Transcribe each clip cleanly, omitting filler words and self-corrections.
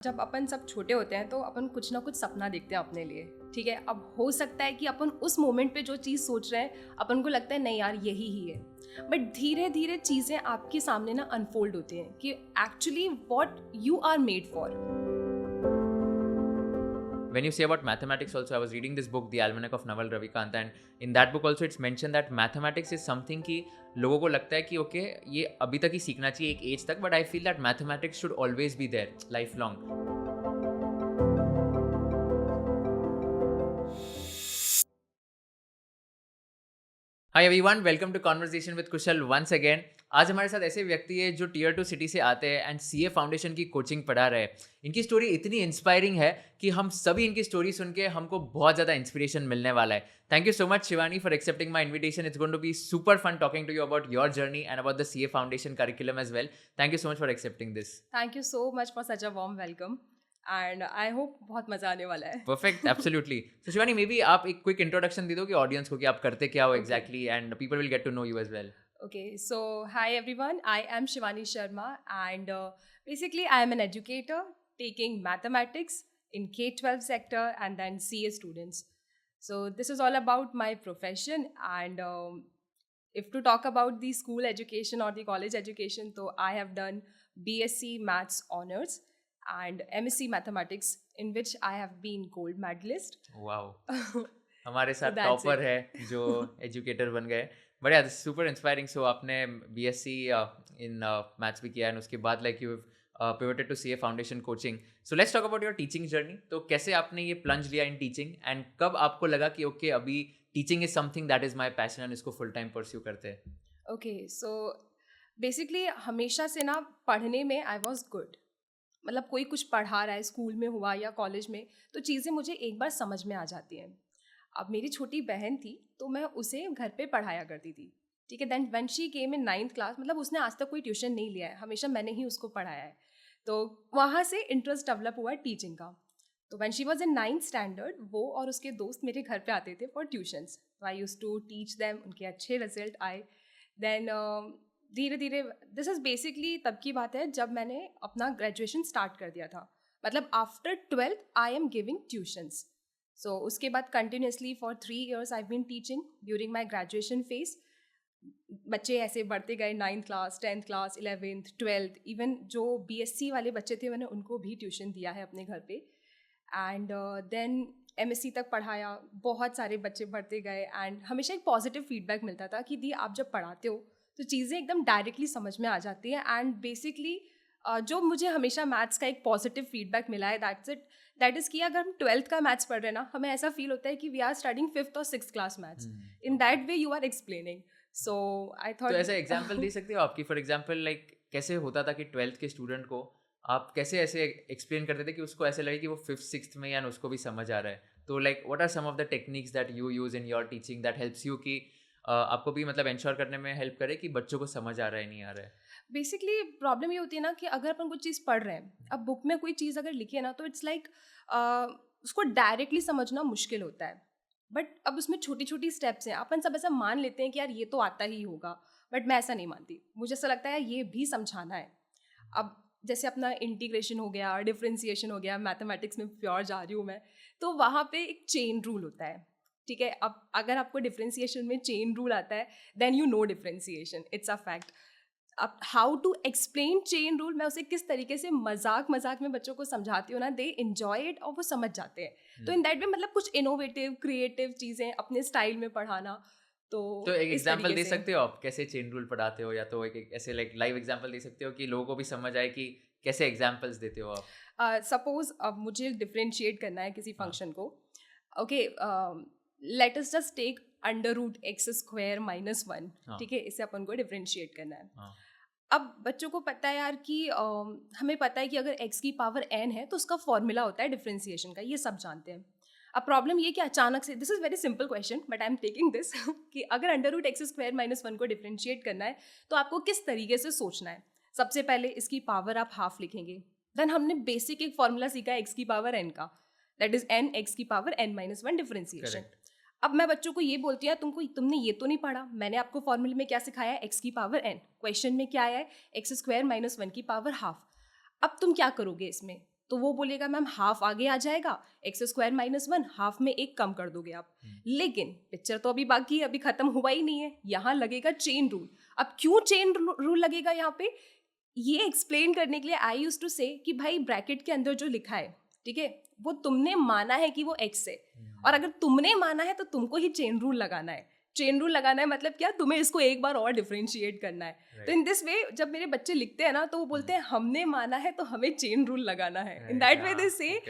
जब अपन सब छोटे होते हैं तो अपन कुछ ना कुछ सपना देखते हैं अपने लिए, ठीक है। अब हो सकता है कि अपन उस मोमेंट पे जो चीज़ सोच रहे हैं अपन को लगता है नहीं यार यही ही है, बट धीरे धीरे चीज़ें आपके सामने ना अनफोल्ड होती हैं कि actually what you are made for. When you say about mathematics also, I was reading this book, The Almanac of Naval Ravikant, and in that book also it's mentioned that mathematics is something कि लोगों को लगता है कि okay ये अभी तक ही सीखना चाहिए एक एज तक, but I feel that mathematics should always be there life long. Hi everyone, welcome to conversation with Kushal once again. आज हमारे साथ ऐसे व्यक्ति है जो टियर 2 सिटी से आते हैं एंड सीए फाउंडेशन की कोचिंग पढ़ा रहे हैं. इनकी स्टोरी इतनी इंस्पायरिंग है कि हम सभी इनकी स्टोरी सुन के हमको बहुत ज़्यादा इंस्पिरेशन मिलने वाला है. Thank you so much Shivani for accepting my invitation. It's going to be super fun talking to you about your journey and about the CA foundation curriculum as well. Thank you so much for accepting this. Thank you so much for such a warm welcome and I hope बहुत मज़ा आने वाला है. Perfect, absolutely. So Shivani, maybe आप एक quick introduction दे दो कि audience को कि आप करते क्या हो exactly, and people will get to know you as well. Okay, so hi everyone, I am Shivani Sharma and basically I am an educator taking mathematics in K-12 sector and then CA students. So this is all about my profession and if to talk about the school education or the college education, so I have done BSc Maths Honours and MSc Mathematics in which I have been gold medalist. Wow, हमारे साथ So that's topper it. है जो educator बन गए. बढ़िया, super inspiring. सो आपने BSc in maths भी किया एंड उसके बाद like you pivoted to CA foundation coaching. So let's talk about your teaching journey. तो कैसे आपने ये प्लंज लिया इन टीचिंग एंड कब आपको लगा कि ओके अभी teaching is something that is my passion and इसको फुल टाइम परस्यू करते हैं? ओके, सो बेसिकली हमेशा से ना पढ़ने में आई वॉज गुड. मतलब कोई कुछ पढ़ा रहा है स्कूल में हुआ या कॉलेज में तो चीज़ें मुझे एक बार समझ में आ जाती हैं. अब मेरी छोटी बहन थी तो मैं उसे घर पे पढ़ाया करती थी, ठीक है. Then when she came in 9th class, मतलब उसने आज तक कोई ट्यूशन नहीं लिया है, हमेशा मैंने ही उसको पढ़ाया है. तो वहाँ से इंटरेस्ट डेवलप हुआ टीचिंग का. तो when she was in 9th standard वो और उसके दोस्त मेरे घर पे आते थे फॉर ट्यूशन्स. तो I use to teach them, उनके अच्छे रिजल्ट आए. देन धीरे धीरे, दिस इज़ बेसिकली तब की बात है जब मैंने अपना ग्रेजुएशन स्टार्ट कर दिया था. मतलब after 12th I am giving tuitions. So उसके बाद continuously for 3 years I been teaching during my graduation phase. बच्चे ऐसे बढ़ते गए, 9th class, 10th class, 11th, 12th, even जो बीएससी वाले बच्चे थे मैंने उनको भी ट्यूशन दिया है अपने घर पे. एंड देन एमएससी तक पढ़ाया, बहुत सारे बच्चे बढ़ते गए एंड हमेशा एक पॉजिटिव फीडबैक मिलता था कि दी आप जब पढ़ाते हो तो चीज़ें एकदम डायरेक्टली समझ में आ जाती हैं. एंड बेसिकली जो मुझे हमेशा मैथ्स का एक पॉजिटिव फीडबैक मिला है दैट्स इट. दैट इज़ कि अगर हम 12th का मैथ्स पढ़ रहे हैं ना, हमें ऐसा फील होता है कि वी आर स्टडिंग 5th और 6th class maths. In that way you are explaining. So I तो ऐसा एग्जाम्पल थॉट दे सकते हो आपकी? फॉर एग्जाम्पल लाइक कैसे होता था कि 12th के स्टूडेंट को आप कैसे ऐसे एक्सप्लेन करते थे कि उसको ऐसे लगे कि वो 5th 6th में या उसको भी समझ आ रहा है? तो like what are some of the techniques that you use in your teaching that helps you कि आपको भी मतलब इंश्योर करने में हेल्प करे कि बच्चों को समझ आ रहा है नहीं आ रहा है? बेसिकली प्रॉब्लम ये होती है ना कि अगर अपन कुछ चीज़ पढ़ रहे हैं, अब बुक में कोई चीज़ अगर लिखी है ना तो इट्स लाइक उसको डायरेक्टली समझना मुश्किल होता है. बट अब उसमें छोटी छोटी स्टेप्स हैं, अपन सब ऐसा मान लेते हैं कि यार ये तो आता ही होगा, बट मैं ऐसा नहीं मानती. मुझे ऐसा लगता है ये भी समझाना है. अब जैसे अपना इंटीग्रेशन हो गया, डिफरेंशिएशन हो गया, मैथमेटिक्स में प्योर जा रही हूँ मैं, तो वहाँ पे एक चेन रूल होता है, ठीक है. अब अगर आपको डिफरेंशिएशन में चेन रूल आता है then you know differentiation, it's a fact. अब how to explain chain rule, मैं उसे किस तरीके से मजाक मजाक में बच्चों को समझाती हूँ ना, दे एन्जॉय इट और वो समझ जाते हैं. तो इन दैट वे मतलब कुछ इनोवेटिव क्रिएटिव चीज़ें अपने स्टाइल में पढ़ाना. तो एक इस एग्जांपल तरीके दे से सकते हो आप कैसे चेन रूल पढ़ाते हो, या तो एक ऐसे लाइक लाइव एग्जांपल दे सकते हो कि लोगों को भी समझ आए कि कैसे एग्जांपल्स देते हो आप? सपोज अब मुझे डिफ्रेंशिएट करना है किसी हाँ. फंक्शन को. Okay, let us just take under root x square minus 1, हाँ. ठीक है. इसे अपन को डिफ्रेंशिएट करना है. हाँ. अब बच्चों को पता है यार कि हमें पता है कि अगर x की पावर n है तो उसका फॉर्मूला होता है डिफरेंशिएशन का, ये सब जानते हैं. अब प्रॉब्लम ये कि अचानक से, this is very simple question but I am taking this कि अगर under root x square minus 1 को डिफरेंशिएट करना है तो आपको किस तरीके से सोचना है. सबसे पहले इसकी पावर आप हाफ लिखेंगे. देन हमने बेसिक एक फॉर्मूला सीखा है x की पावर n का, दैट इज n x की power n minus 1 differentiation. Correct. अब मैं बच्चों को ये बोलती हूँ तुमने ये तो नहीं पढ़ा, मैंने आपको फॉर्मूले में क्या सिखाया है, x की पावर n. क्वेश्चन में क्या आया है, एक्स स्क्वायर माइनस 1 की पावर हाफ. अब तुम क्या करोगे इसमें, तो वो बोलेगा मैम हाफ आगे आ जाएगा, एक्स स्क्वायर माइनस 1 हाफ में एक कम कर दोगे आप। लेकिन पिक्चर तो अभी बाकी है, अभी खत्म हुआ ही नहीं है, यहाँ लगेगा चेन रूल। अब क्यों चेन रूल लगेगा यहाँ पे, ये एक्सप्लेन करने के लिए आई यूज्ड टू से कि भाई ब्रैकेट के अंदर जो लिखा है, ठीक है, वो तुमने माना है कि वो एक्स है, और अगर तुमने माना है तो तुमको ही चेन रूल लगाना है। चेन रूल लगाना है मतलब क्या, तुम्हें इसको एक बार और डिफरेंशिएट करना है। तो इन दिस वे जब मेरे बच्चे लिखते हैं ना, तो वो बोलते हैं हमने माना है तो हमें चेन रूल लगाना है, इन दैट वे दे से।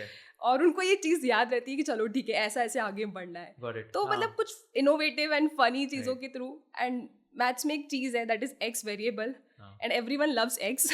और उनको ये चीज़ याद रहती है कि चलो ठीक है, ऐसा ऐसे आगे बढ़ना है। तो मतलब कुछ इनोवेटिव एंड फनी चीज़ों के थ्रू। एंड मैथ्स में एक चीज़ है that is x variable, and everyone loves x.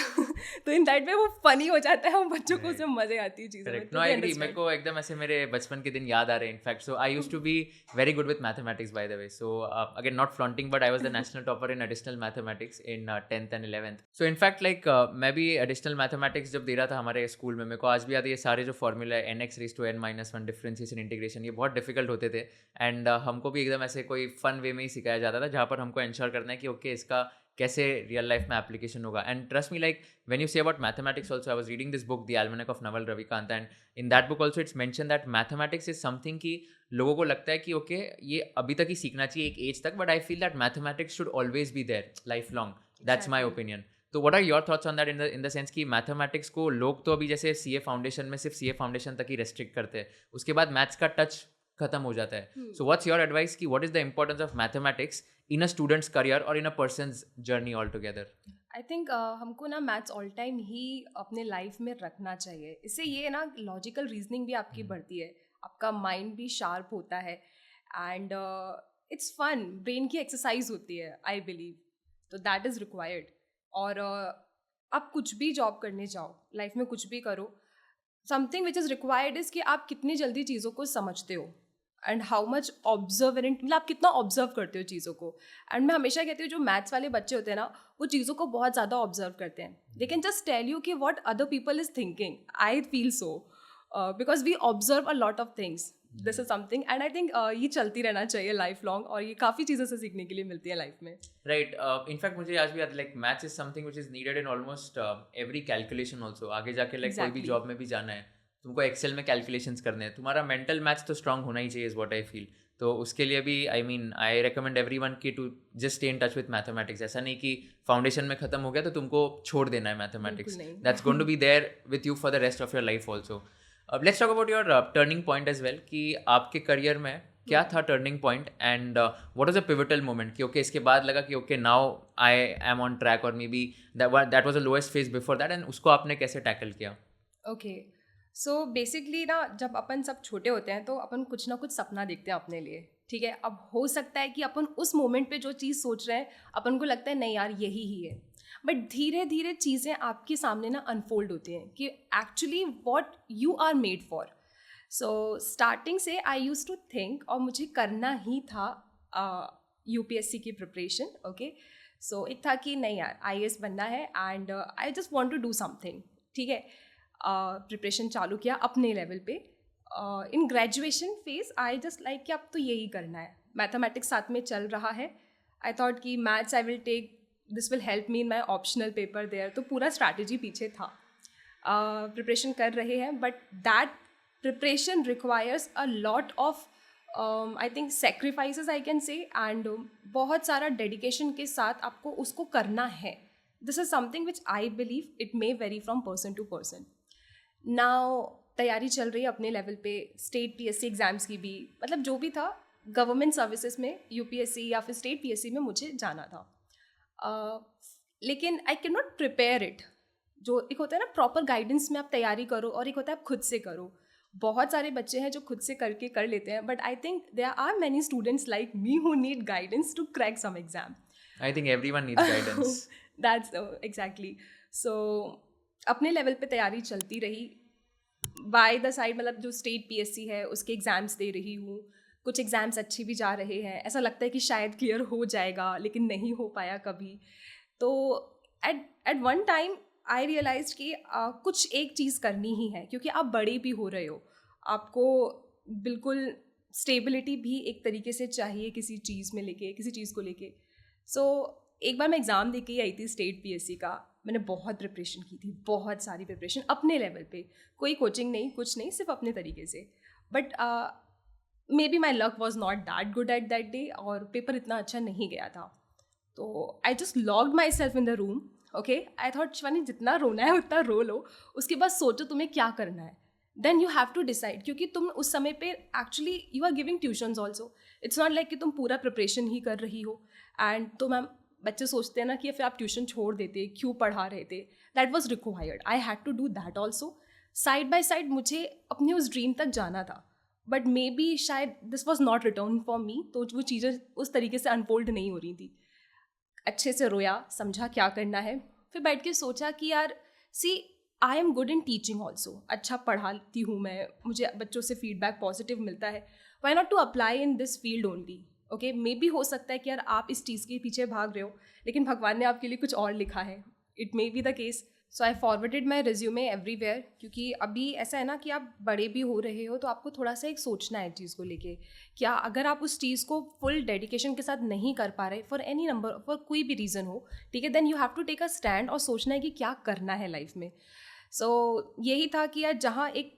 तो इन दैट वे वो फनी हो जाता है, हम बच्चों को उसमें मजे आती है चीज़ों में। नो आई एग्री, मेरे को एकदम ऐसे मेरे बचपन के दिन याद आ रहे हैं in fact. So I used to be very good with mathematics by the way. So again not flaunting, but I was the national topper in additional mathematics in 10th and 11th। So in fact like मैं भी additional mathematics जब दे रहा था हमारे school में, मेरे को आज भी याद है ये सारे जो फॉर्मूला है nx⁻n−1 डिफरेंशिएशन इंटीग्रेशन, ये बहुत डिफिकल्ट होते थे। एंड हमको भी एकदम ऐसे कोई फन वे में ही सिखाया जाता था, जहाँ पर हमको इंश्योर करना है कि ओके इसका कैसे रियल लाइफ में एप्लीकेशन होगा। And trust me, like when you say about mathematics also, I was reading this book the Almanack of Naval Ravikant, and in that book also it's mention that mathematics is something कि लोगों को लगता है कि okay ये अभी तक ही सीखना चाहिए एक एज तक, but I feel that mathematics should always be there life long. That's my opinion. तो what are your thoughts on that in the sense कि मैथमेटिक्स को लोग तो अभी जैसे सीए फाउंडेशन में सिर्फ सीए फाउंडेशन तक ही रेस्ट्रिक्ट करते हैं, उसके बाद मैथ्स का टच खत्म हो जाता है। सो व्हाट्स योर एडवाइस कि what is the importance of mathematics in a student's career or in a person's journey altogether? I think हमको ना मैथ्स ऑल टाइम ही अपने लाइफ में रखना चाहिए। इससे ये ना लॉजिकल रीजनिंग भी आपकी बढ़ती है, आपका माइंड भी शार्प होता है, एंड इट्स फन, ब्रेन की एक्सरसाइज होती है आई बिलीव। तो दैट इज़ रिक्वायर्ड। और आप कुछ भी जॉब करने जाओ, लाइफ में कुछ भी करो, something which is required is कि आप कितनी जल्दी चीज़ों को समझते हो, एंड हाउ मच ऑब्जर्वेंट, मतलब आप कितना ऑब्जर्व करते हो चीज़ों को। एंड मैं हमेशा कहती हूँ जो मैथ्स वाले बच्चे होते हैं ना, वो चीज़ों को बहुत ज़्यादा ऑब्जर्व करते हैं। They can just tell you कि what other people is thinking. I feel so because we observe a lot of things. This is something, and I think ये चलती रहना चाहिए लाइफ लॉन्ग, और ये काफ़ी चीज़ों से सीखने के लिए मिलती है लाइफ में। राइट। इनफैक्ट मुझे आज भी याद, like maths is something which is needed in almost every calculation also. आगे जाके लाइक कोई भी जॉब में भी जाना है, तुमको एक्सेल में कैलकुलेशंस करने हैं, तुम्हारा मेंटल मैथ्स तो स्ट्रांग होना ही चाहिए, इज व्हाट आई फील। तो उसके लिए भी I mean I recommend everyone की to just stay in touch with mathematics. ऐसा नहीं कि फाउंडेशन में खत्म हो गया तो तुमको छोड़ देना है mathematics. That's going to be there with you for the rest of your life also. Let's talk about your turning point as well, कि आपके करियर में क्या था turning point, and what was a pivotal moment कि okay इसके बाद लगा कि okay now I am on track, और maybe that was the lowest phase before that, and उसको आपने कैसे टैकल किया? ओके, सो बेसिकली ना जब अपन सब छोटे होते हैं तो अपन कुछ ना कुछ सपना देखते हैं अपने लिए, ठीक है। अब हो सकता है कि अपन उस मोमेंट पे जो चीज़ सोच रहे हैं अपन को लगता है नहीं यार यही ही है, बट धीरे धीरे चीज़ें आपके सामने ना अनफोल्ड होती हैं कि actually what you are made for. So starting से आई यूज टू थिंक, और मुझे करना ही था यूपीएससी की प्रिपरेशन। ओके, सो एक था कि नहीं यार आईएएस बनना है, and I just want to do something, ठीक है। प्रिपरेशन चालू किया अपने लेवल पे। In graduation phase I just like कि अब तो यही करना है, मैथमेटिक्स साथ में चल रहा है। आई थॉट कि maths I will take, this will help me in my optional paper there. तो पूरा स्ट्रैटेजी पीछे था। प्रिपरेशन कर रहे हैं, but that preparation requires a lot of I think sacrifices I can say, and बहुत सारा डेडिकेशन के साथ आपको उसको करना है। This is something which I believe it may vary from person to person. Now तैयारी चल रही है अपने लेवल पे, स्टेट पीएससी एग्ज़ाम्स की भी, मतलब जो भी था गवर्नमेंट सर्विसेज में, यूपीएससी या फिर स्टेट पीएससी में मुझे जाना था। लेकिन आई कैन नॉट प्रिपेयर इट। जो एक होता है ना प्रॉपर गाइडेंस में आप तैयारी करो, और एक होता है आप खुद से करो। बहुत सारे बच्चे हैं जो खुद से करके कर लेते हैं, but I think there are many students like me who need guidance to crack some exam. I think everyone needs guidance. That's exactly. So अपने लेवल पे तैयारी चलती रही, बाय द साइड मतलब जो स्टेट पीएससी है उसके एग्ज़ाम्स दे रही हूँ। कुछ एग्ज़ाम्स अच्छे भी जा रहे हैं, ऐसा लगता है कि शायद क्लियर हो जाएगा, लेकिन नहीं हो पाया कभी। तो at one time I realize कि कुछ एक चीज़ करनी ही है, क्योंकि आप बड़े भी हो रहे हो, आपको बिल्कुल स्टेबिलिटी भी एक तरीके से चाहिए किसी चीज़ में लेके, किसी चीज़ को लेके। सो एक बार मैं एग्ज़ाम दे के आई थी स्टेट पीएससी का। मैंने बहुत प्रिपरेशन की थी, बहुत सारी प्रिपरेशन अपने लेवल पे, कोई कोचिंग नहीं, कुछ नहीं, सिर्फ अपने तरीके से. But may be my luck was not that good at that day, और पेपर इतना अच्छा नहीं गया था. तो I just locked my self in the room. Okay, I thought Shivani जितना रोना है उतना रो लो, उसके बाद सोचो तुम्हें क्या करना है. Then you have to decide, क्योंकि तुम उस समय पे actually you are giving tuitions also. It's not like कि तुम पूरा प्रिपरेशन ही कर रही हो. एंड तो मैम बच्चे सोचते हैं ना कि फिर आप ट्यूशन छोड़ देते, क्यों पढ़ा रहे थे. That was required, I had to do that also. Side by side मुझे अपने उस ड्रीम तक जाना था, बट मे बी शायद this was not written for me. तो वो चीज़ें उस तरीके से अनफोल्ड नहीं हो रही थी. अच्छे से रोया, समझा क्या करना है, फिर बैठ के सोचा कि यार see I am good in teaching also. अच्छा पढ़ाती हूँ मैं, मुझे बच्चों से फीडबैक पॉजिटिव मिलता है. Why not to apply in this field only. Okay, maybe हो सकता है कि यार आप इस चीज़ के पीछे भाग रहे हो, लेकिन भगवान ने आपके लिए कुछ और लिखा है. It may be the case. So I forwarded my resume everywhere, क्योंकि अभी ऐसा है ना कि आप बड़े भी हो रहे हो, तो आपको थोड़ा सा एक सोचना है चीज़ को लेके. क्या अगर आप उस चीज़ को फुल डेडिकेशन के साथ नहीं कर पा रहे फॉर एनी नंबर, फॉर कोई भी रीज़न हो, ठीक है, then you have to take a stand और सोचना है कि क्या करना है लाइफ में. सो यही था कि यार जहाँ एक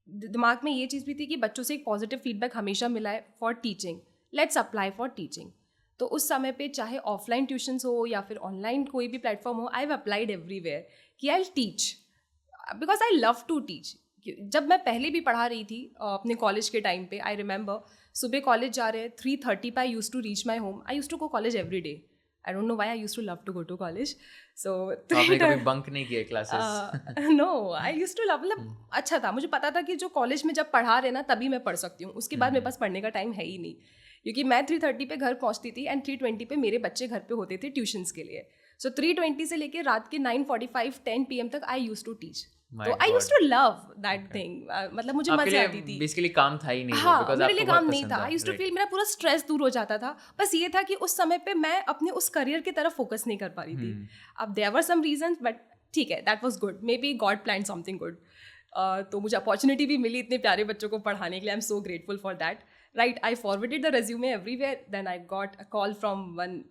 दिमाग में ये चीज़ भी थी कि बच्चों से एक पॉजिटिव फीडबैक हमेशा मिला है for teaching, let's apply for teaching. तो उस समय पे चाहे ऑफलाइन ट्यूशन्स हो या फिर ऑनलाइन कोई भी प्लेटफॉर्म हो, आई हैव अप्लाइड एवरीवेयर कि I teach, because I love to teach. जब मैं पहले भी पढ़ा रही थी अपने कॉलेज के टाइम पे, आई रिमेंबर सुबह कॉलेज जा रहे हैं 3:30 पे, I use to reach my home. I use to go college every day. I don't know why, I use to love to go to college. So आपने कभी bunk नहीं किया classes? No, I use to love, मतलब अच्छा था, मुझे पता था कि जो कॉलेज में जब पढ़ा रहे ना तभी मैं पढ़ सकती हूँ, उसके बाद मेरे पास पढ़ने का टाइम है ही नहीं. क्योंकि मैं 3:30 पे घर पहुँचती थी एंड 3:20 पे मेरे बच्चे घर पे होते थे ट्यूशन्स के लिए. सो 3:20 से लेके रात के 9:45 10 PM तक आई यूज टू टीच. तो I use to love that thing. मतलब मुझे आपके मजा लिए आती थी. बेसिकली काम था ही नहीं वो, हाँ, बिकॉज़ मेरे लिए आपको काम बहुत नहीं पसंद था. था. आई यूज टू राइट. फील, मेरा पूरा स्ट्रेस दूर हो जाता था. बस ये था कि उस समय पे मैं अपने उस करियर की तरफ फोकस नहीं कर पा रही थी. अब there were some reasons, but ठीक है, that was good. Maybe god plan something good. तो मुझे अपॉर्चुनिटी भी मिली इतने प्यारे बच्चों को पढ़ाने के लिए. I am so grateful for that. Right, I forwarded the resume everywhere. Then I got a call from one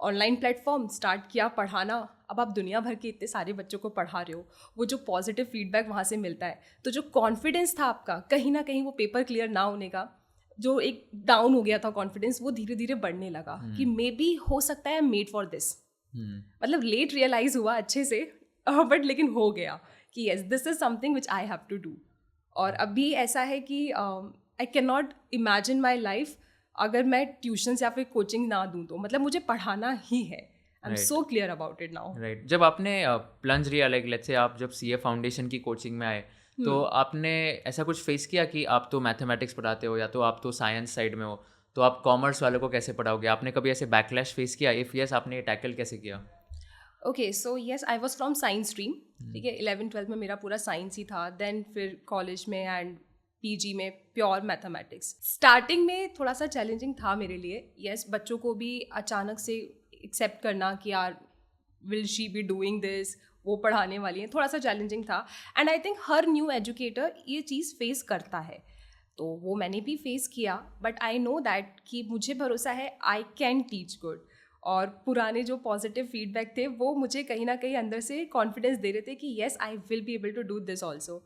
online platform, start किया पढ़ाना. अब आप दुनिया भर के इतने सारे बच्चों को पढ़ा रहे हो, वो जो पॉजिटिव फीडबैक वहाँ से मिलता है, तो जो कॉन्फिडेंस था आपका कहीं ना कहीं वो पेपर क्लियर ना होने का जो एक डाउन हो गया था कॉन्फिडेंस, वो धीरे धीरे बढ़ने लगा कि मे बी हो सकता है मेड फॉर दिस. मतलब लेट रियलाइज हुआ अच्छे से, बट लेकिन हो गया कि yes this is something which I have to do. और अभी ऐसा है कि I can not imagine my life अगर मैं ट्यूशन्स या फिर कोचिंग ना दूँ तो. मतलब मुझे पढ़ाना ही है. आई am so clear about it now. Right. जब आपने प्लंज लिया, लाइक लेट्स से आप जब सीए फाउंडेशन की कोचिंग में आए, तो आपने ऐसा कुछ फेस किया कि आप तो मैथमेटिक्स पढ़ाते हो या तो आप तो साइंस साइड में हो, तो आप कॉमर्स वालों को कैसे पढ़ाओगे? आपने कभी ऐसे बैकलैश फेस किया? इफ़ यस, आपने ये टैकल कैसे किया? Okay, so yes I was from science stream. ठीक है, 11th-12th में मेरा पूरा साइंस ही था. देन फिर कॉलेज में एंड पीजी में प्योर मैथमेटिक्स. स्टार्टिंग में थोड़ा सा चैलेंजिंग था मेरे लिए. येस, बच्चों को भी अचानक से एक्सेप्ट करना कि यार will she be doing this, वो पढ़ाने वाली है, थोड़ा सा चैलेंजिंग था. And I think her new educator ये चीज़ फेस करता है, तो वो मैंने भी फेस किया. बट आई नो दैट कि मुझे भरोसा है आई कैन टीच गुड. और पुराने जो पॉजिटिव फीडबैक थे वो मुझे कहीं ना कहीं अंदर से कॉन्फिडेंस दे रहे थे कि yes I will be able to do this also.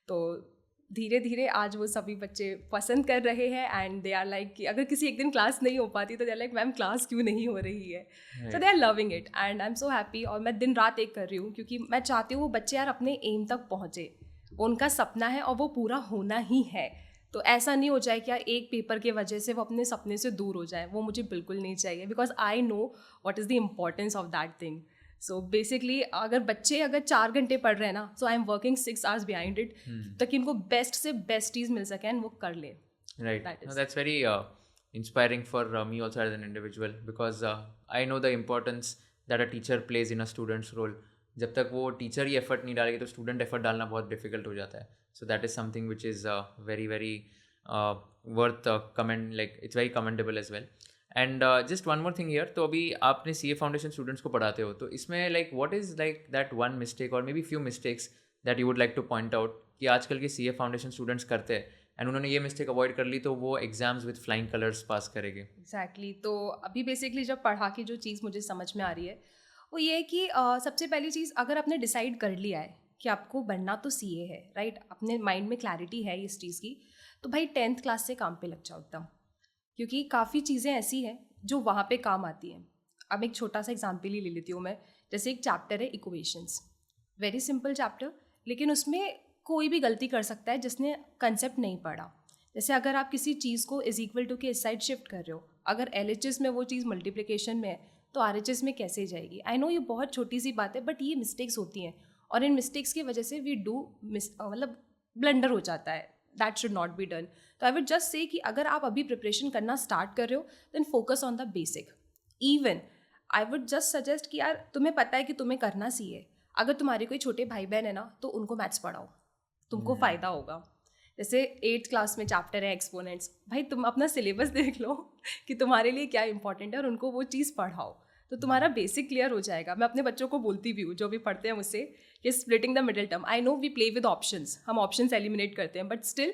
तो धीरे धीरे आज वो सभी बच्चे पसंद कर रहे हैं एंड दे आर लाइक कि अगर किसी एक दिन क्लास नहीं हो पाती तो they are like ma'am class क्यों नहीं हो रही है. So they are loving it and I am so happy. और मैं दिन रात एक कर रही हूँ क्योंकि मैं चाहती हूँ वो बच्चे यार अपने एम तक पहुँचे. वो उनका सपना है और वो पूरा होना ही है. तो ऐसा नहीं हो जाए कि यार एक पेपर के वजह से वो अपने सपने से दूर हो जाए. वो मुझे बिल्कुल नहीं चाहिए, because I know what is the importance of that thing. So basically अगर बच्चे अगर 4 घंटे पढ़ रहे हैं ना, so I am working 6 hours behind it ताकि उनको बेस्ट से बेस्ट चीज़ मिल सके एंड वो कर ले. Right. No, that's very inspiring for me also as an individual, because I know the importance that a teacher plays in a student's role. जब तक वो टीचर ही एफर्ट नहीं डालेगी तो स्टूडेंट एफर्ट डालना बहुत डिफिकल्ट हो जाता है. So that is something which is very very worth comment, like it's very commendable as well. And just one more thing here, तो अभी आपने सी ए फाउंडेशन स्टूडेंट्स को पढ़ाते हो, तो इसमें like what is like that one mistake और maybe few mistakes that you would like to point out कि आजकल के सी ए फाउंडेशन स्टूडेंट्स करते हैं एंड उन्होंने ये मिस्टेक अवॉइड कर ली तो वो एग्जाम्स विद फ्लाइंग कलर्स पास करेंगे? एग्जैक्टली. तो अभी बेसिकली जब पढ़ा के जो चीज़ मुझे समझ में आ रही है वो ये है कि सबसे पहली चीज़, अगर आपने डिसाइड कर लिया है कि आपको बनना तो सीए है, राइट, अपने माइंड में क्लैरिटी है इस चीज़ की, तो भाई 10th क्लास से काम पे लग जाओ एकदम, क्योंकि काफ़ी चीज़ें ऐसी हैं जो वहाँ पे काम आती हैं. अब एक छोटा सा एग्जाम्पल ही ले लेती हूँ मैं. जैसे एक चैप्टर है इक्वेशंस, वेरी सिंपल चैप्टर, लेकिन उसमें कोई भी गलती कर सकता है जिसने कंसेप्ट नहीं पढ़ा. जैसे अगर आप किसी चीज़ को इज इक्वल टू के इस साइड शिफ्ट कर रहे हो, अगर LHS में वो चीज़ मल्टीप्लिकेशन में है तो RHS में कैसे जाएगी. आई नो ये बहुत छोटी सी बात है, बट ये मिस्टेक्स होती हैं, और इन मिस्टेक्स की वजह से वी डू मतलब ब्लंडर हो जाता है. That should not be done. तो आई वुड जस्ट से कि अगर आप अभी प्रिपरेशन करना स्टार्ट कर रहे हो, then focus on the basic. Even I would just suggest कि यार तुम्हें पता है कि तुम्हें करना चाहिए, अगर तुम्हारे कोई छोटे भाई बहन है ना, तो उनको मैथ्स पढ़ाओ, तुमको फ़ायदा होगा. जैसे 8th क्लास में चैप्टर है एक्सपोनेंट्स, भाई तुम अपना सिलेबस देख लो कि तुम्हारे लिए क्या इंपॉर्टेंट है और उनको वो चीज़ पढ़ाओ, तो तुम्हारा बेसिक क्लियर हो जाएगा. मैं अपने बच्चों को बोलती भी हूँ जो भी पढ़ते हैं मुझसे कि splitting the middle term. I know we play with options, हम ऑप्शंस एलिमिनेट करते हैं, बट स्टिल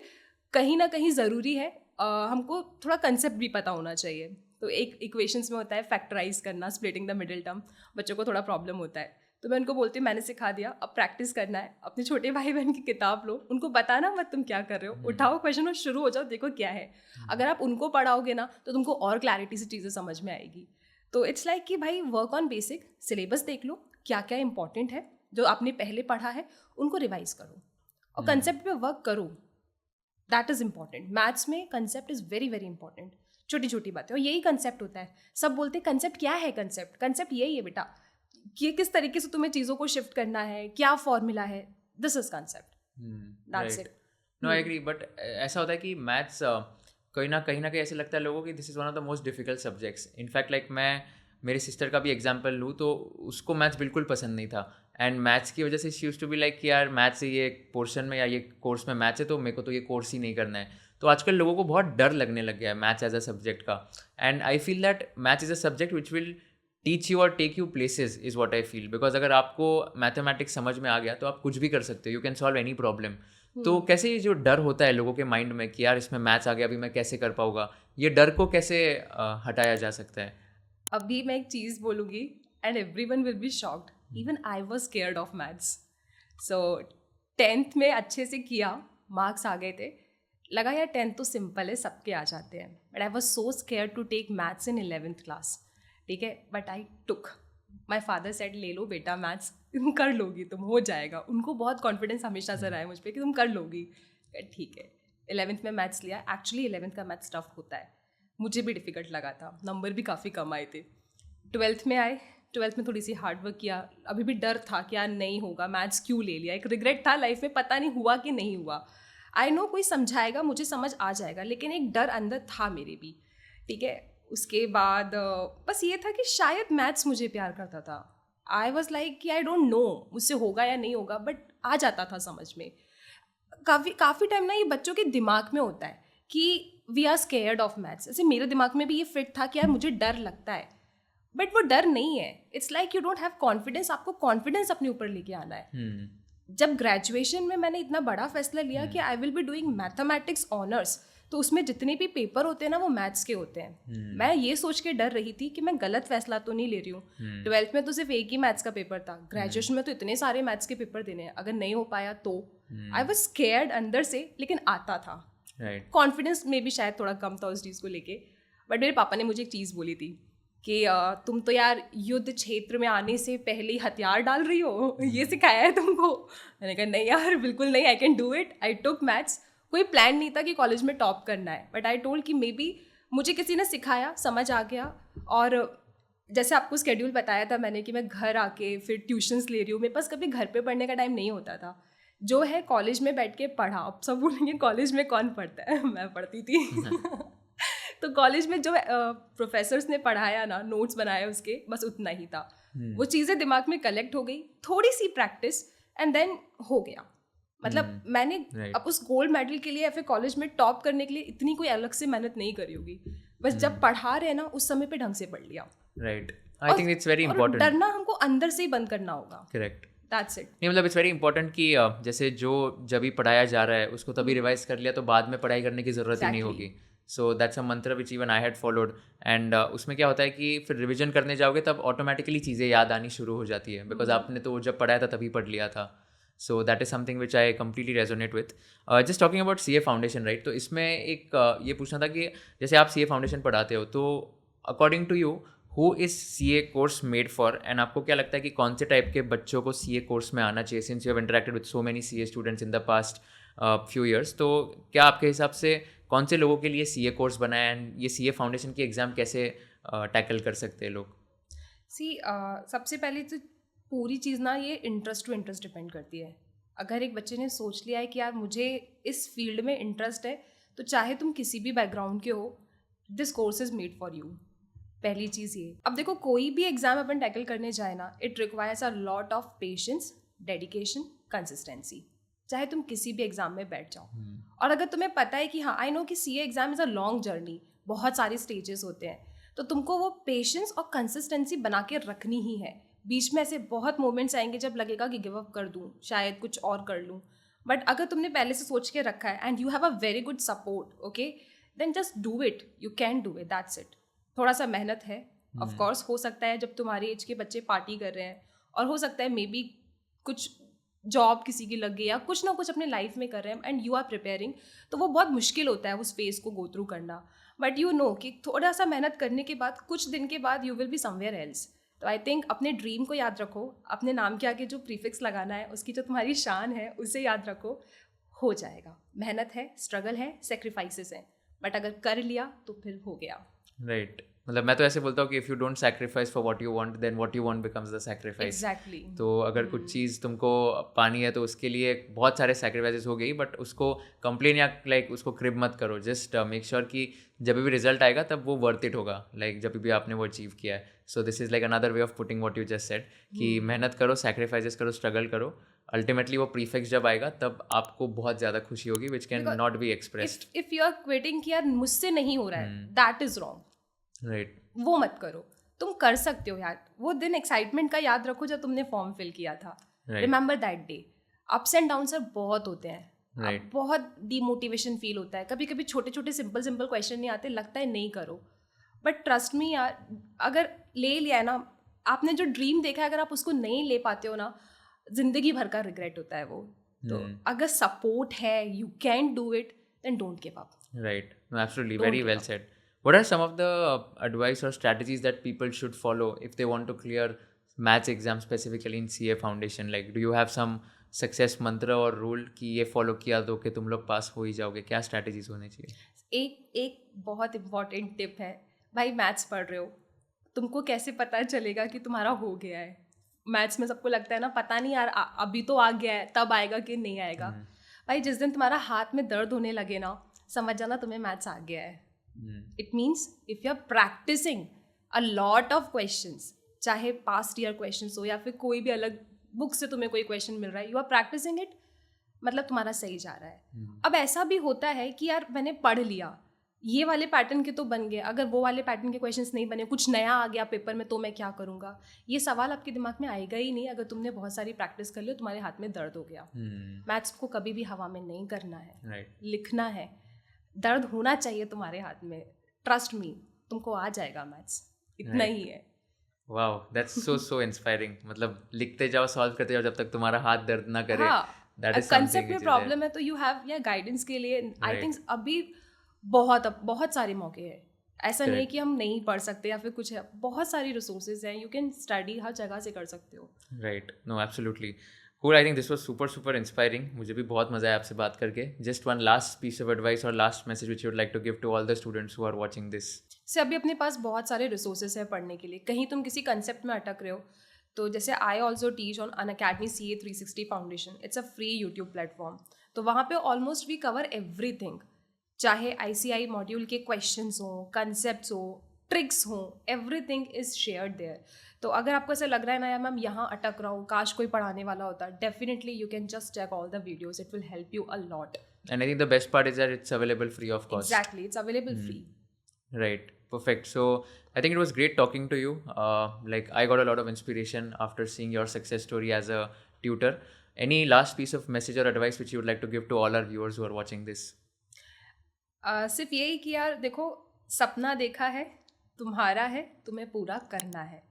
कहीं ना कहीं ज़रूरी है हमको थोड़ा कंसेप्ट भी पता होना चाहिए. तो एक इक्वेशंस में होता है फैक्टराइज करना, स्प्लिटिंग द मिडिल टर्म, बच्चों को थोड़ा प्रॉब्लम होता है, तो मैं उनको बोलती हूँ मैंने सिखा दिया, अब प्रैक्टिस करना है. अपने छोटे भाई बहन की किताब लो, उनको बताना मत तुम क्या कर रहे हो, उठाओ क्वेश्चन और शुरू हो जाओ, देखो क्या है. अगर आप उनको पढ़ाओगे ना तो तुमको और क्लैरिटी से चीज़ें समझ में आएगी. तो इट्स लाइक कि भाई वर्क ऑन बेसिक, सिलेबस देख लो क्या क्या इंपॉर्टेंट है, जो आपने पहले पढ़ा है उनको रिवाइज करो और कंसेप्ट पे वर्क करो. That is important. मैथ्स में concept is very very important. छोटी छोटी बातें, और यही कंसेप्ट होता है. सब बोलते हैं कंसेप्ट क्या है, कंसेप्ट यही है बेटा, कि किस तरीके से तुम्हें चीज़ों को शिफ्ट करना है, क्या फॉर्मूला है, this is concept. That's it. No I agree, but ऐसा होता है कि मैथ्स कहीं ना कहीं ऐसे लगता है लोगों की this is one of the most difficult subjects. In fact like मैं मेरी सिस्टर का भी एग्जांपल लूँ तो उसको मैथ्स बिल्कुल पसंद नहीं था, एंड मैथ्स की वजह से she used to be like कि यार मैथ्स ये पोर्शन में या ये कोर्स में मैथ्स है तो मेरे को तो ये कोर्स ही नहीं करना है. तो आजकल लोगों को बहुत डर लगने लग गया है मैथ्स एज अ सब्जेक्ट का, and I feel that maths is a subject which will teach you और take you places is what I feel. Because अगर आपको मैथमेटिक्स समझ में आ गया तो आप कुछ भी कर सकते हो, you can solve any problem. तो कैसे ये जो डर होता है लोगों के माइंड में कि यार इसमें मैथ्स आ गया अभी मैं कैसे कर पाऊँगा, ये डर को कैसे हटाया जा सकता है? अभी मैं एक चीज़ बोलूँगी and everyone will be shocked, even I was scared of maths. So 10th में अच्छे से किया, मार्क्स आ गए थे, लगा यार 10th तो सिंपल है, सबके आ जाते हैं, but I was so scared to take maths in 11th class. ठीक है, but I took. My father said ले लो बेटा मैथ्स, तुम कर लोगी, तुम हो जाएगा. उनको बहुत कॉन्फिडेंस हमेशा से रहा है मुझ पर कि तुम कर लोगी. ठीक है, 11th में मैथ्स लिया. एक्चुअली 11th का मैथ्स टफ होता है, मुझे भी डिफ़िकल्ट लगा था, नंबर भी काफ़ी कम आए थे. 12th में आए, 12th में थोड़ी सी हार्ड वर्क किया. अभी भी डर था कि यार नहीं होगा, मैथ्स क्यों ले लिया, एक रिग्रेट था लाइफ में, पता नहीं हुआ कि नहीं हुआ. आई नो कोई समझाएगा, मुझे समझ आ जाएगा, लेकिन एक डर अंदर था मेरे भी. ठीक है, उसके बाद बस ये था कि शायद मैथ्स मुझे प्यार करता था. आई वॉज लाइक कि आई डोंट नो मुझसे होगा या नहीं होगा, बट आ जाता था समझ में. काफ़ी टाइम ना ये बच्चों के दिमाग में होता है कि we are scared of maths. ऐसे मेरे दिमाग में भी ये फिट था कि यार मुझे डर लगता है, बट वो डर नहीं है. It's like you don't have confidence. आपको कॉन्फिडेंस अपने ऊपर लेके आना है. जब ग्रेजुएशन में मैंने इतना बड़ा फैसला लिया कि आई will be doing mathematics honours, तो उसमें जितने भी पेपर होते हैं ना वो मैथ्स के होते हैं. मैं ये सोच के डर रही थी कि मैं गलत फैसला तो नहीं ले रही हूँ. 12th में तो सिर्फ एक ही मैथ्स का पेपर था, ग्रेजुएशन में तो इतने सारे मैथ्स के पेपर देने हैं, अगर नहीं हो पाया तो. आई वॉज स्केयर्ड अंदर से, लेकिन आता था. कॉन्फिडेंस में भी शायद थोड़ा कम था उस चीज़ को लेके. बट मेरे पापा ने मुझे एक चीज़ बोली थी कि तुम तो यार युद्ध क्षेत्र में आने से पहले ही हथियार डाल रही हो, ये सिखाया है तुमको. मैंने कहा नहीं यार बिल्कुल नहीं, I can do it. I took maths. कोई प्लान नहीं था कि कॉलेज में टॉप करना है, बट आई टोल्ड कि मे बी मुझे किसी ने सिखाया, समझ आ गया. और जैसे आपको स्केड्यूल बताया था मैंने कि मैं घर आके फिर ट्यूशन्स ले रही हूँ, मेरे पास कभी घर पे पढ़ने का टाइम नहीं होता था. जो है कॉलेज में बैठ के पढ़ा. अब सब बोलेंगे कॉलेज में कौन पढ़ता है, मैं पढ़ती थी. तो कॉलेज में जो प्रोफेसर्स ने पढ़ाया ना, नोट्स बनाया उसके, बस उतना ही था. वो चीज़ें दिमाग में कलेक्ट हो गई, थोड़ी सी प्रैक्टिस, एंड देन हो गया. मतलब मैंने अब उस गोल्ड मेडल के लिए या फिर कॉलेज में टॉप करने के लिए इतनी कोई अलग से मेहनत नहीं करी होगी. बस जब पढ़ा रहे ना उस समय पे ढंग से पढ़ लिया. Right, I think it's very important. डरना हमको अंदर से ही बंद करना होगा. Correct, that's it. नहीं मतलब इट्स वेरी इंपॉर्टेंट कि जैसे जो जब भी पढ़ाया जा रहा है उसको तभी रिवाइज कर लिया तो बाद में पढ़ाई करने की ज़रूरत ही नहीं होगी. सो दैट्स अ मंत्र which even I had followed and उसमें क्या होता है कि फिर रिविजन करने जाओगे तब ऑटोमेटिकली चीज़ें याद आनी शुरू हो जाती है बिकॉज आपने तो जब पढ़ाया था तभी पढ़ लिया था. So that is something which I completely resonate with. Just talking about C A foundation right, तो इसमें एक ये पूछना था कि जैसे आप सी ए फाउंडेशन पढ़ाते हो तो according to you who is C A course made for, and आपको क्या लगता है कि कौन से टाइप के बच्चों को सी ए कोर्स में आना चाहिए, since you have interacted with so many C A students in the past few years, तो क्या आपके हिसाब से कौन से लोगों के लिए सी ए कोर्स बना है एंड ये सी ए फाउंडेशन की एग्ज़ाम कैसे टैकल कर सकते हैं लोग? सबसे पहले तो पूरी चीज़ ना ये इंटरेस्ट टू इंटरेस्ट डिपेंड करती है. अगर एक बच्चे ने सोच लिया है कि यार मुझे इस फील्ड में इंटरेस्ट है, तो चाहे तुम किसी भी बैकग्राउंड के हो, this course is made for you. पहली चीज़ ये. अब देखो कोई भी एग्जाम अपन टैकल करने जाए ना, it requires a lot of patience, dedication, consistency. चाहे तुम किसी भी एग्जाम में बैठ जाओ. और अगर तुम्हें पता है कि हाँ आई नो कि C A exam is a long journey, बहुत सारे स्टेजेस होते हैं, तो तुमको वो पेशेंस और कंसिस्टेंसी बना के रखनी ही है. बीच में ऐसे बहुत मोमेंट्स आएंगे जब लगेगा कि गिव अप कर दूँ, शायद कुछ और कर लूँ. बट अगर तुमने पहले से सोच के रखा है and you have a very good support, okay, then just do it. You can do it, that's it. थोड़ा सा मेहनत है ऑफ कोर्स. हो सकता है जब तुम्हारी एज के बच्चे पार्टी कर रहे हैं, और हो सकता है मे बी कुछ जॉब किसी की लग गई या कुछ ना कुछ अपने लाइफ में कर रहे हैं एंड यू आर प्रिपेयरिंग, तो वो बहुत मुश्किल होता है उस फेज को गो थ्रू करना. बट यू नो कि थोड़ा सा मेहनत करने के बाद कुछ दिन के बाद you will be somewhere else. तो आई थिंक अपने ड्रीम को याद रखो, अपने नाम के आगे जो प्रीफिक्स लगाना है उसकी जो तुम्हारी शान है उसे याद रखो. हो जाएगा. मेहनत है, स्ट्रगल है, सेक्रीफाइसेस हैं, बट अगर कर लिया तो फिर हो गया. राइट. मतलब मैं तो ऐसे बोलता हूँ कि if you don't sacrifice for what you want then what you want becomes the sacrifice. Exactly. तो अगर कुछ चीज़ तुमको पानी है तो उसके लिए बहुत सारे सैक्रिफाइसेस हो गई, बट उसको कंप्लेन या लाइक उसको क्रिब मत करो. जस्ट मेक श्योर कि जब भी रिजल्ट आएगा तब वो वर्थ इट होगा, लाइक जब भी आपने वो अचीव किया है. So this is like another way of putting what you just said कि मेहनत करो, सैक्रिफाइसेस करो, स्ट्रगल करो. अल्टीमेटली वो प्रीफिक्स जब आएगा तब आपको बहुत ज़्यादा खुशी होगी which can not be expressed. If you are quitting कि यार मुझसे नहीं हो रहा है, दैट इज रॉन्ग. राइट. वो मत करो. तुम कर सकते हो यार. वो दिन एक्साइटमेंट का याद रखो जब तुमने फॉर्म फिल किया था. Remember that day. Ups and down sir बहुत होते हैं. बहुत डीमोटिवेशन फील होता है. कभी कभी छोटे छोटे सिंपल सिंपल क्वेश्चन नहीं आते, लगता है नहीं करो. बट ट्रस्ट मी यार, अगर ले लिया है ना, आपने जो ड्रीम देखा है अगर आप उसको नहीं ले पाते हो ना, जिंदगी भर का रिग्रेट होता है वो. तो अगर सपोर्ट है, you can do it, then don't give up. Right. Absolutely. Very well said. What are some of the advice or strategies that people should follow if they want to clear maths exam specifically in CA Foundation? Like, do you have some success mantra or rule कि ये follow किया दो कि तुम लोग पास हो ही जाओगे? क्या strategies होने चाहिए? एक बहुत इम्पॉर्टेंट टिप है. भाई मैथ्स पढ़ रहे हो, तुमको कैसे पता चलेगा कि तुम्हारा हो गया है? मैथ्स में सबको लगता है ना, पता नहीं यार अभी तो आ गया है, तब आएगा कि नहीं आएगा. भाई जिस दिन तुम्हारा हाथ में दर्द होने लगे ना, समझ जाना तुम्हें मैथ्स आ गया है. It means if you are practicing a lot of questions, चाहे past year questions हो या फिर कोई भी अलग बुक से तुम्हें कोई क्वेश्चन मिल रहा है, you are practicing it, मतलब तुम्हारा सही जा रहा है. अब ऐसा भी होता है कि यार मैंने पढ़ लिया, ये वाले पैटर्न के तो बन गए, अगर वो वाले पैटर्न के क्वेश्चंस नहीं बने, कुछ नया आ गया पेपर में, तो मैं क्या करूँगा? ये सवाल आपके दिमाग में आएगा ही नहीं. अगर तुमने बहुत सारी प्रैक्टिस कर ली, तुम्हारे हाथ में दर्द हो गया. मैथ्स को कभी भी हवा में नहीं करना है, लिखना है. दर्द होना चाहिए तुम्हारे हाथ में. ट्रस्ट मी, तुमको आ जाएगा मैथ्स. इतना ही है. Wow, that's so inspiring. मतलब लिखते जाओ, सॉल्व करते जाओ जब तक तुम्हारा हाथ दर्द ना करे. दैट इज कंसेप्ट में प्रॉब्लम है तो यू हैव या गाइडेंस के लिए आई थिंक अभी बहुत सारे मौके हैं. ऐसा नहीं कि हम नहीं पढ़ सकते या फिर कुछ है. बहुत सारी रिसोर्सेज हैं, यू कैन स्टडी, हर जगह से कर सकते हो. Right. No, absolutely. Cool, I think this was super inspiring. मुझे भी बहुत मज़ा आया आपसे बात करके. Just one last piece of advice or last message which you would like to give to all the students who are watching this. से अभी अपने पास बहुत सारे रिसोर्सेज हैं पढ़ने के लिए. कहीं तुम किसी कंसेप्ट में अटक रहे हो, तो जैसे I also teach on Unacademy CA 360 foundation. It's a free YouTube platform. तो वहाँ पे ऑलमोस्ट वी कवर एवरीथिंग. चाहे ICI मॉड्यूल के क्वेश्चंस हो, कंसेप्ट्स हो, ट्रिक्स हो, एवरीथिंग इज शेयर्ड देयर. तो अगर आपको ऐसा लग रहा है ना यार मैम यहाँ अटक रहा हूँ, काश कोई पढ़ाने वाला होता, definitely you can just check all the videos. It will help you a lot. And I think the best part is that it's available free of cost. Exactly, it's available free. Right, perfect. So I think it was great talking to you. Like I got a lot of inspiration after seeing your success story as a tutor. Any last piece of message or advice which you would like to give to all our viewers who are watching this? सिर्फ यही कि यार देखो, सपना देखा है, तुम्हारा है, तुम्हें पूरा करना है,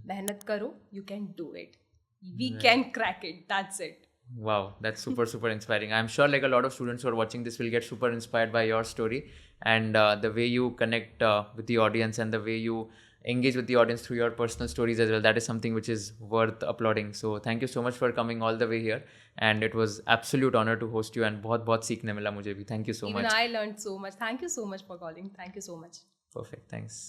मेहनत करो, you can do it, we can crack it, that's it. Wow, that's super, super inspiring. I'm sure like a lot of students who are watching this will get super inspired by your story and the way you connect with the audience and the way you engage with the audience through your personal stories as well. That is something which is worth applauding. So thank you so much for coming all the way here. And it was absolute honor to host you and बहुत बहुत सीखने मिला मुझे भी. Thank you so Even much. I learned so much. Thank you so much for calling. Thank you so much. Perfect. Thanks.